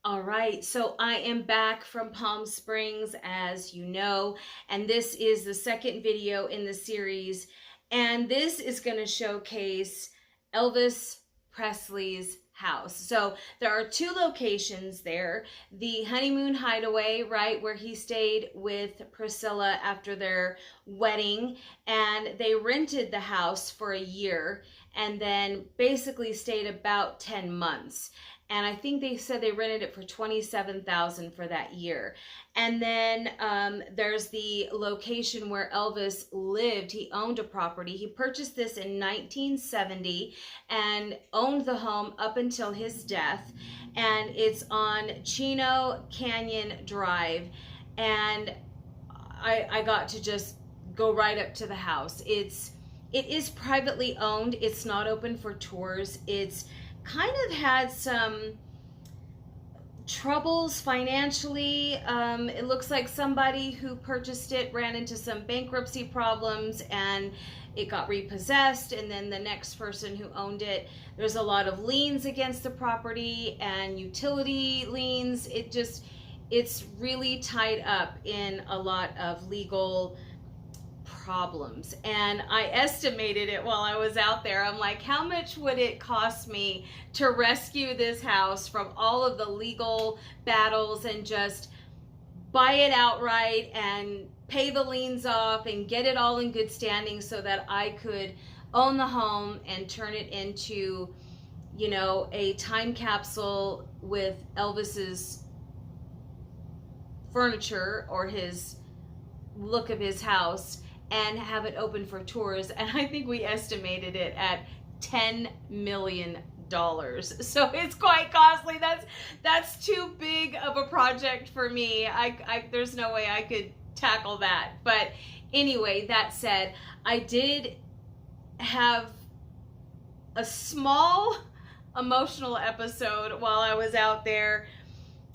All right, so I am back from Palm Springs, as you know, and this is the second video in the series, and this is going to showcase Elvis Presley's house. So there are two locations there. The Honeymoon Hideaway, right, where he stayed with Priscilla after their wedding, and they rented the house for a year and then basically stayed about 10 months. And I think they said they rented it for $27,000 for that year. And then there's the location where Elvis lived. He owned a property. He purchased this in 1970 and owned the home up until his death. And it's on Chino Canyon Drive. And I got to just go right up to the house. It is privately owned. It's not open for tours. It's kind of had some troubles financially. It looks like somebody who purchased it ran into some bankruptcy problems and it got repossessed, and then the next person who owned it, there's a lot of liens against the property and utility liens. It's really tied up in a lot of legal problems. And I estimated it while I was out there. I'm like, how much would it cost me to rescue this house from all of the legal battles and just buy it outright and pay the liens off and get it all in good standing so that I could own the home and turn it into, you know, a time capsule with Elvis's furniture or his look of his house, and have it open for tours. And I think we estimated it at $10 million. So it's quite costly. That's too big of a project for me. There's no way I could tackle that. But anyway, that said, I did have a small emotional episode while I was out there.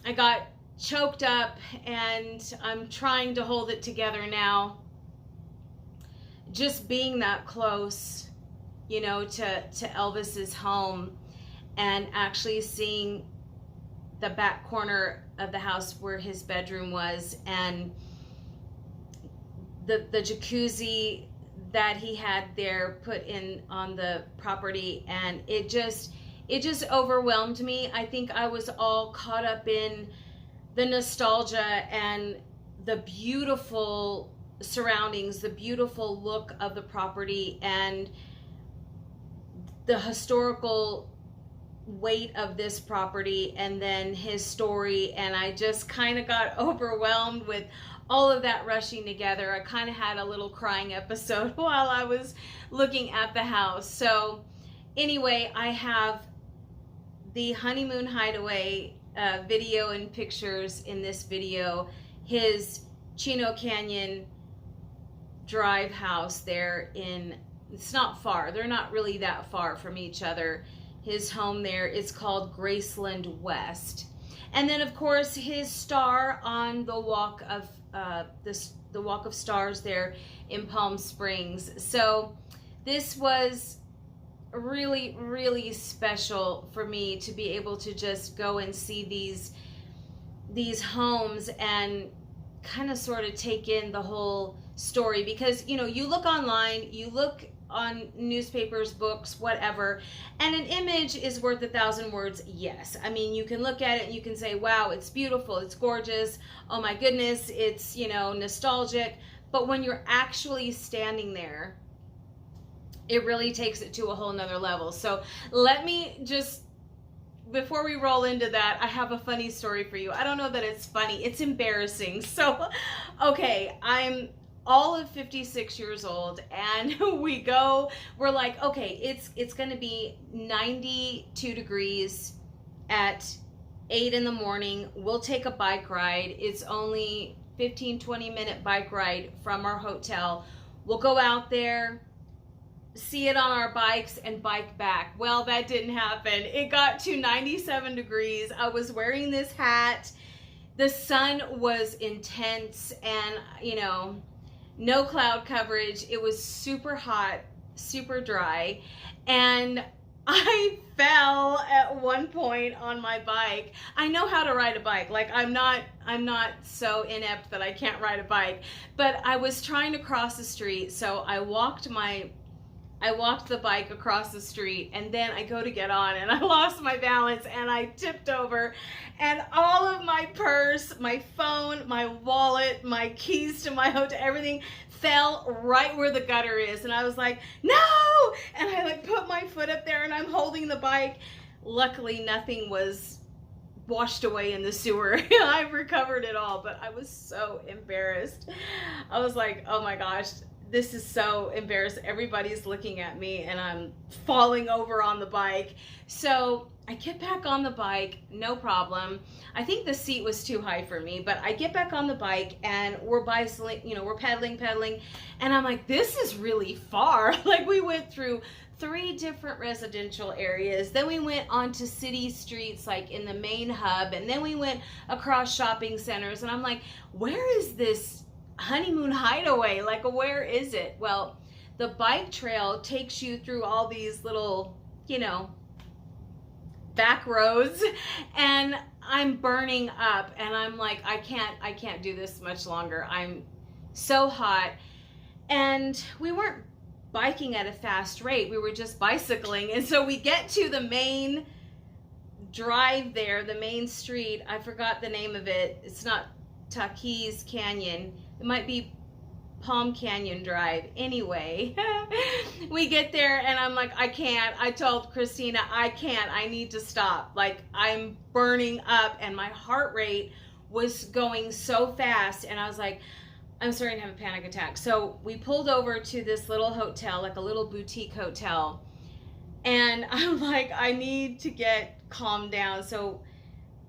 I got choked up and I'm trying to hold it together now. Just being that close, you know, to Elvis's home and actually seeing the back corner of the house where his bedroom was, and the jacuzzi that he had there put in on the property, and it just overwhelmed me. I think I was all caught up in the nostalgia and the beautiful surroundings, the beautiful look of the property, and the historical weight of this property, and then his story. And I just kind of got overwhelmed with all of that rushing together. I kind of had a little crying episode while I was looking at the house. So anyway, I have the Honeymoon Hideaway video and pictures in this video. His Chino Canyon Drive house there it's not far. They're not really that far from each other. His home there is called Graceland West. And then of course his star on the walk of the Walk of Stars there in Palm Springs. So this was really, really special for me to be able to just go and see these homes and kind of sort of take in the whole story. Because, you know, you look online, you look on newspapers, books, whatever, and an image is worth 1,000 words. Yes, I mean, you can look at it and you can say, wow, it's beautiful, it's gorgeous, oh my goodness, it's, you know, nostalgic. But when you're actually standing there, it really takes it to a whole nother level. So let me just, before we roll into that, I have a funny story for you. I don't know that it's funny, it's embarrassing. So, okay, I'm all of 56 years old, and we're like, okay, it's gonna be 92 degrees at 8 in the morning. We'll take a bike ride. It's only 15-20 minute bike ride from our hotel. We'll go out there, see it on our bikes, and bike back. Well, that didn't happen. It got to 97 degrees. I was wearing this hat. The sun was intense, and, you know, no cloud coverage. It was super hot, super dry, and I fell at one point on my bike. I know how to ride a bike. Like I'm not so inept that I can't ride a bike, but I was trying to cross the street, so I walked the bike across the street, and then I go to get on and I lost my balance and I tipped over, and all of my purse, my phone, my wallet, my keys to my hotel, everything fell right where the gutter is. And I was like, no! And I like put my foot up there and I'm holding the bike. Luckily nothing was washed away in the sewer. I recovered it all, but I was so embarrassed. I was like, oh my gosh, this is so embarrassing. Everybody's looking at me and I'm falling over on the bike. So I get back on the bike, no problem. I think the seat was too high for me, but I get back on the bike and we're bicycling, you know, we're pedaling, and I'm like, this is really far. Like we went through 3 different residential areas, then we went onto city streets like in the main hub, and then we went across shopping centers, and I'm like, where is this Honeymoon Hideaway? Like, where is it? Well, the bike trail takes you through all these little, you know, back roads, and I'm burning up, and I'm like, I can't do this much longer. I'm so hot. And we weren't biking at a fast rate, we were just bicycling. And so we get to the main drive there, the main street. I forgot the name of it. It's not Taquis Canyon. It might be Palm Canyon Drive. Anyway, we get there and I'm like, I can't. I told Christina, I can't. I need to stop. Like, I'm burning up and my heart rate was going so fast. And I was like, I'm starting to have a panic attack. So we pulled over to this little hotel, like a little boutique hotel. And I'm like, I need to get calmed down. So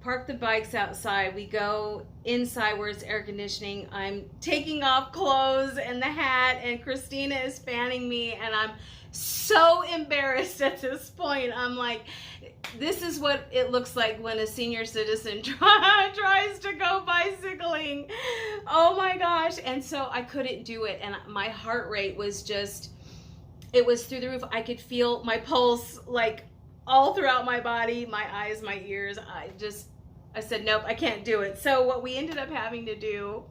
park the bikes outside. We go inside where it's air conditioning. I'm taking off clothes and the hat, and Christina is fanning me, and I'm so embarrassed at this point. I'm like, this is what it looks like when a senior citizen tries to go bicycling. Oh my gosh. And so I couldn't do it, and my heart rate was just, it was through the roof. I could feel my pulse like all throughout my body, my eyes, my ears. I said, nope, I can't do it. So what we ended up having to do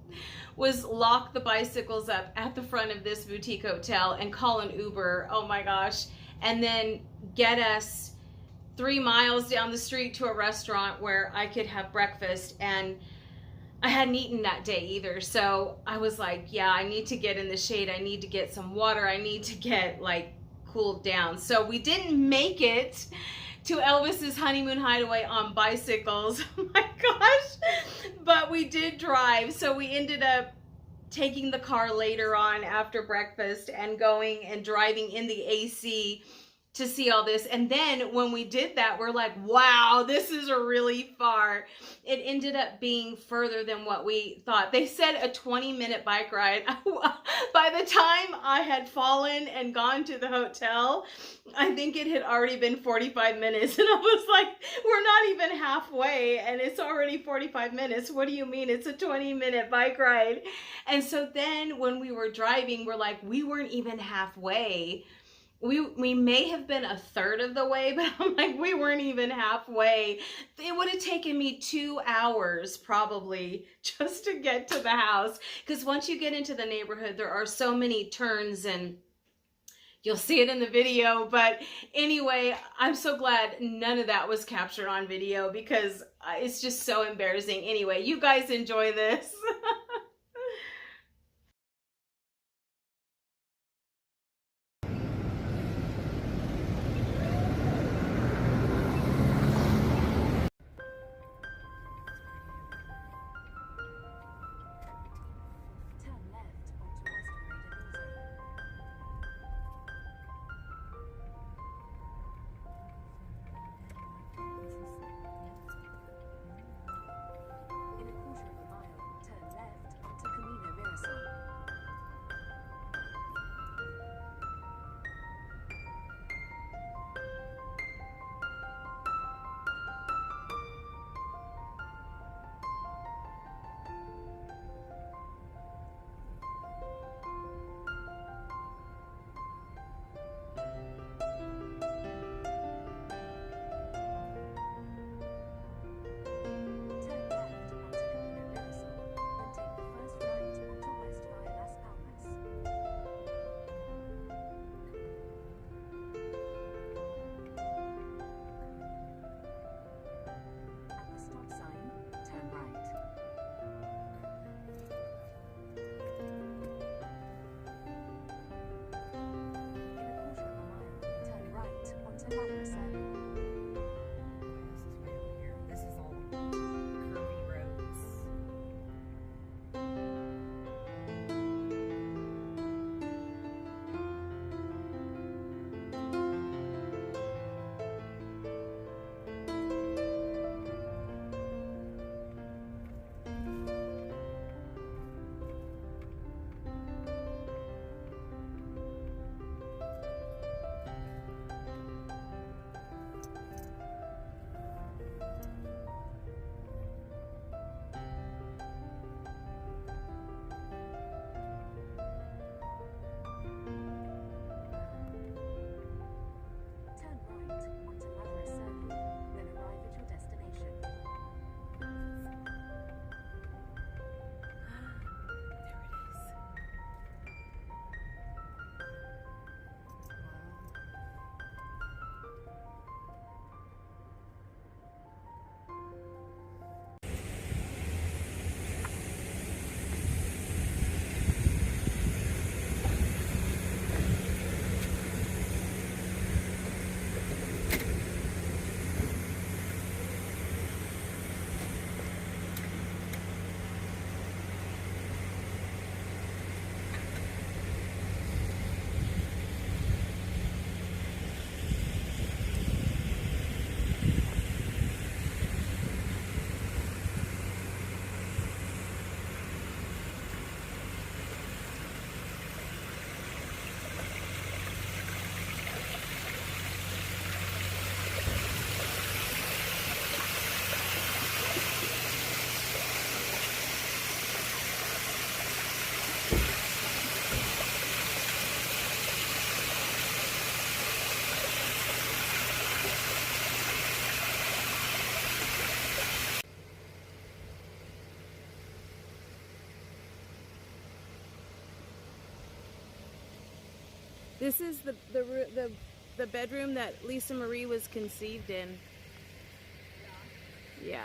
was lock the bicycles up at the front of this boutique hotel and call an Uber. Oh my gosh. And then get us 3 miles down the street to a restaurant where I could have breakfast. And I hadn't eaten that day either. So I was like, yeah, I need to get in the shade. I need to get some water. I need to get like cooled down. So we didn't make it to Elvis's Honeymoon Hideaway on bicycles. Oh my gosh. But we did drive. So we ended up taking the car later on after breakfast and going and driving in the AC to see all this. And then when we did that, we're like, wow, this is really far. It ended up being further than what we thought. They said a 20-minute bike ride. By the time I had fallen and gone to the hotel, I think it had already been 45 minutes. And I was like, we're not even halfway and it's already 45 minutes. What do you mean it's a 20-minute bike ride? And so then when we were driving, we're like, we weren't even halfway. We may have been a third of the way, but I'm like, we weren't even halfway. It would have taken me 2 hours probably just to get to the house. Because once you get into the neighborhood, there are so many turns, and you'll see it in the video. But anyway, I'm so glad none of that was captured on video because it's just so embarrassing. Anyway, you guys enjoy this. This is the bedroom that Lisa Marie was conceived in. Yeah.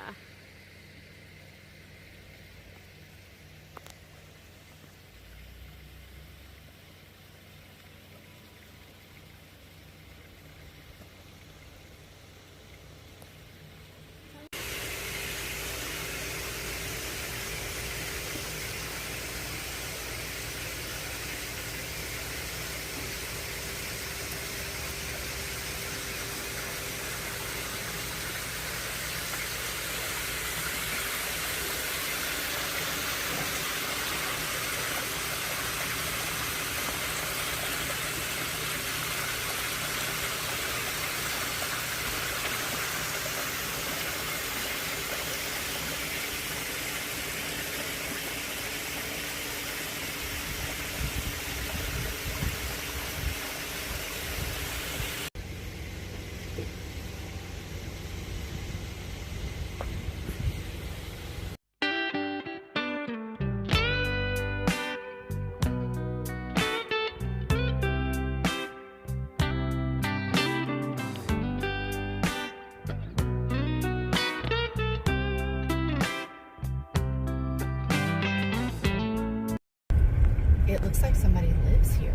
It looks like somebody lives here.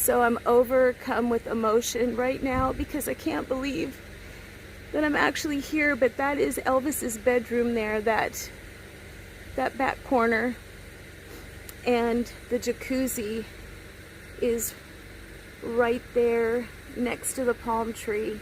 So I'm overcome with emotion right now because I can't believe that I'm actually here, but that is Elvis's bedroom there, that back corner. And the jacuzzi is right there next to the palm tree.